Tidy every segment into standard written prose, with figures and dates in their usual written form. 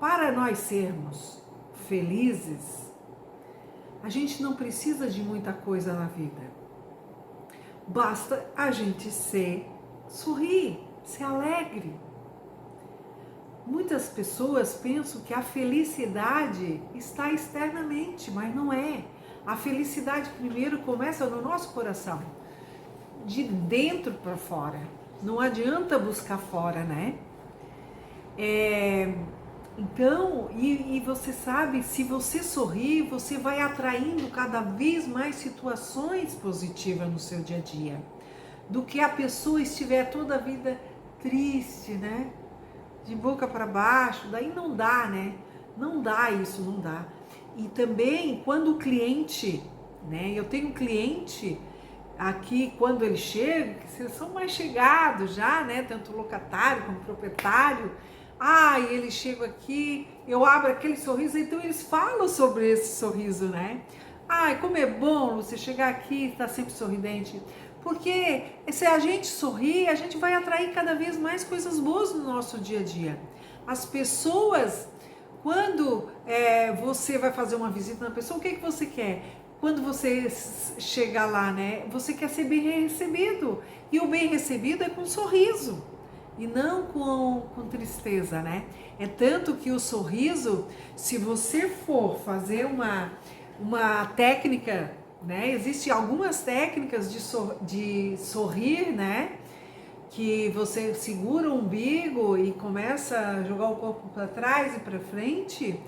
para nós sermos felizes, a gente não precisa de muita coisa na vida. Basta a gente sorrir, ser alegre. Muitas pessoas pensam que a felicidade está externamente, mas não é. A felicidade primeiro começa no nosso coração, de dentro para fora. Não adianta buscar fora, né? Então, e você sabe, se você sorrir, você vai atraindo cada vez mais situações positivas no seu dia a dia, do que a pessoa estiver toda a vida triste, né? De boca para baixo, daí não dá, né? Não dá isso, não dá. E também quando o cliente, né? Eu tenho um cliente aqui, quando ele chega, que são mais chegados já, né? Tanto locatário como proprietário. E ele chega aqui, eu abro aquele sorriso, então eles falam sobre esse sorriso, né? Como é bom você chegar aqui e estar sempre sorridente. Porque se a gente sorrir, a gente vai atrair cada vez mais coisas boas no nosso dia a dia. As pessoas, quando você vai fazer uma visita na pessoa, o que você quer? Quando você chegar lá, né? Você quer ser bem recebido. E o bem recebido é com um sorriso. E não com tristeza, né? É tanto que o sorriso, se você for fazer uma técnica, né? Existem algumas técnicas de sorrir, né? Que você segura o umbigo e começa a jogar o corpo para trás e para frente.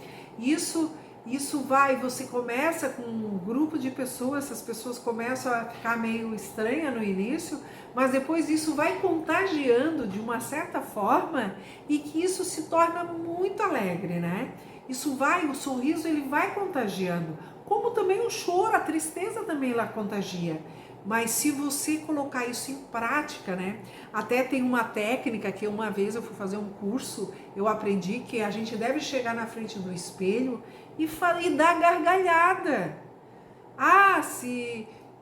Você começa com um grupo de pessoas, essas pessoas começam a ficar meio estranha no início, mas depois isso vai contagiando de uma certa forma e que isso se torna muito alegre, né? O sorriso ele vai contagiando, como também o choro, a tristeza também ela contagia. Mas se você colocar isso em prática, né? Até tem uma técnica que uma vez eu fui fazer um curso, eu aprendi que a gente deve chegar na frente do espelho e dar gargalhada.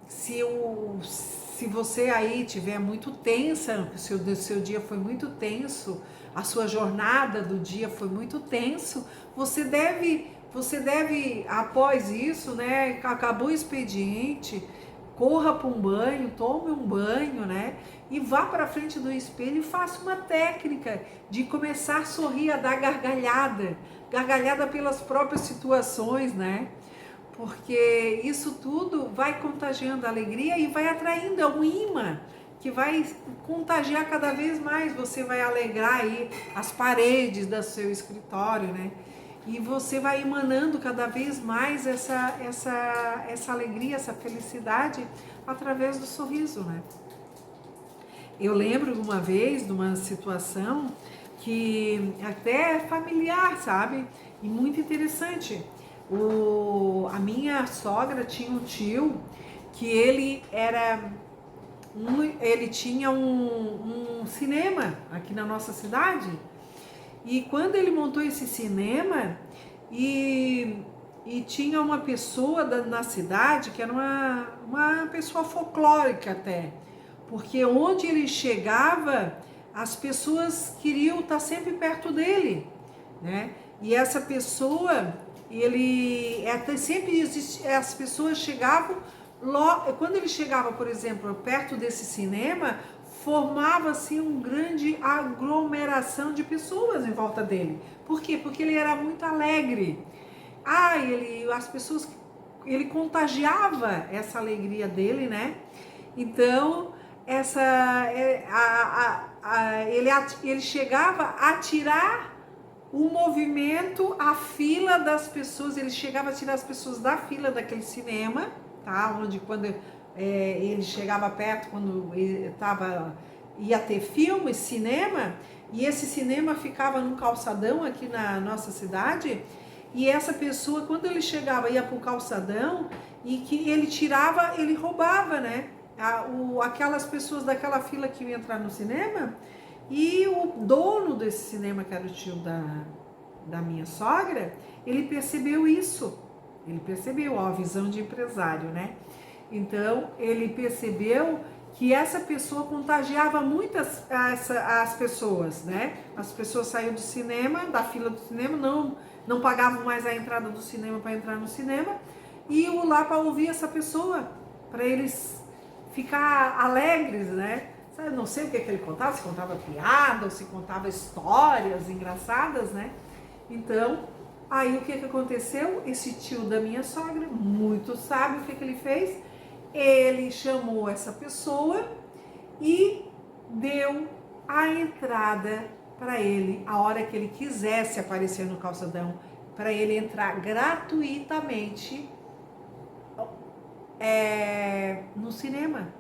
Se você aí tiver muito tensa, que o seu dia foi muito tenso, a sua jornada do dia foi muito tenso, você deve, após isso, né? Acabou o expediente, corra para um banho, tome um banho, né? E vá para frente do espelho e faça uma técnica de começar a sorrir, a dar gargalhada pelas próprias situações, né? Porque isso tudo vai contagiando a alegria e vai atraindo, é um imã que vai contagiar cada vez mais. Você vai alegrar aí as paredes do seu escritório, né? E você vai emanando cada vez mais essa alegria, essa felicidade através do sorriso, né? Eu lembro uma vez de uma situação que até é familiar, sabe? E muito interessante. A minha sogra tinha um tio que ele tinha um cinema aqui na nossa cidade. E quando ele montou esse cinema, e tinha uma pessoa na cidade que era uma pessoa folclórica até, porque onde ele chegava, as pessoas queriam estar sempre perto dele, né? E essa pessoa, as pessoas chegavam, quando ele chegava, por exemplo, perto desse cinema, formava-se uma grande aglomeração de pessoas em volta dele. Por quê? Porque ele era muito alegre. Ele contagiava essa alegria dele, né? Então, ele chegava a tirar o movimento, a fila das pessoas, ele chegava a tirar as pessoas da fila daquele cinema, tá? Quando ele chegava perto, quando ia ter filme, cinema, e esse cinema ficava num calçadão aqui na nossa cidade, e essa pessoa, quando ele chegava, ia pro calçadão, e que ele tirava, ele roubava, né? Aquelas pessoas daquela fila que iam entrar no cinema, e o dono desse cinema, que era o tio da minha sogra, ele percebeu isso. Ele percebeu a visão de empresário, né? Então, ele percebeu que essa pessoa contagiava muitas as pessoas, né? As pessoas saíam do cinema, da fila do cinema, não pagavam mais a entrada do cinema para entrar no cinema, e iam lá para ouvir essa pessoa, para eles ficar alegres, né? Sabe, não sei o que ele contava, se contava piada, ou se contava histórias engraçadas, né? Então, aí o que aconteceu? Esse tio da minha sogra, muito sábio, o que ele fez? Ele chamou essa pessoa e deu a entrada para ele, a hora que ele quisesse aparecer no calçadão, para ele entrar gratuitamente no cinema.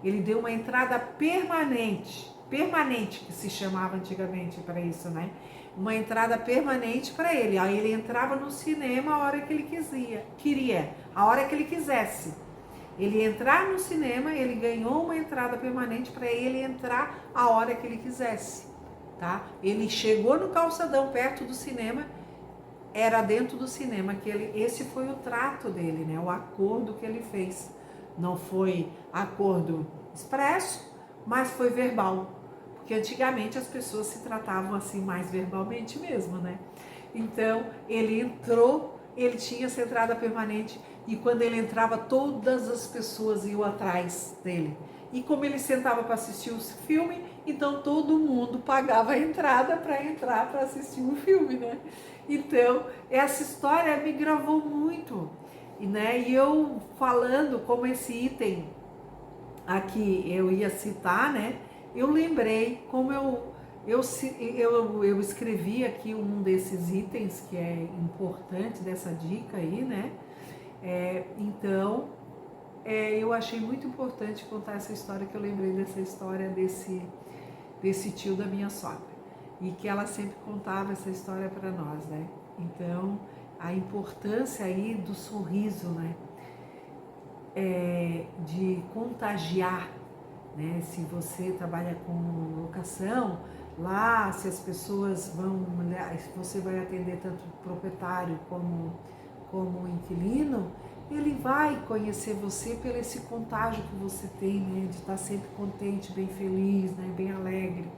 Ele deu uma entrada permanente que se chamava antigamente para isso, né? Uma entrada permanente para ele. Aí ele entrava no cinema a hora que ele queria, a hora que ele quisesse. Ele entrar no cinema, ele ganhou uma entrada permanente para ele entrar a hora que ele quisesse, tá? Ele chegou no calçadão perto do cinema, era dentro do cinema que esse foi o trato dele, né? O acordo que ele fez. Não foi acordo expresso, mas foi verbal, porque antigamente as pessoas se tratavam assim mais verbalmente mesmo, né? Então ele entrou, ele tinha essa entrada permanente, e quando ele entrava, todas as pessoas iam atrás dele. E como ele sentava para assistir o filme, então todo mundo pagava a entrada para entrar para assistir o filme, né? Então, essa história me gravou muito. E eu falando como esse item aqui eu ia citar, né? Eu lembrei como eu escrevi aqui um desses itens que é importante dessa dica aí, né? Então, eu achei muito importante contar essa história, que eu lembrei dessa história desse tio da minha sogra. E que ela sempre contava essa história para nós, né? Então, a importância aí do sorriso, né? De contagiar, né? Se você trabalha com locação, lá se as pessoas você vai atender tanto o proprietário como o inquilino, ele vai conhecer você pelo esse contágio que você tem, né? De estar sempre contente, bem feliz, né? Bem alegre.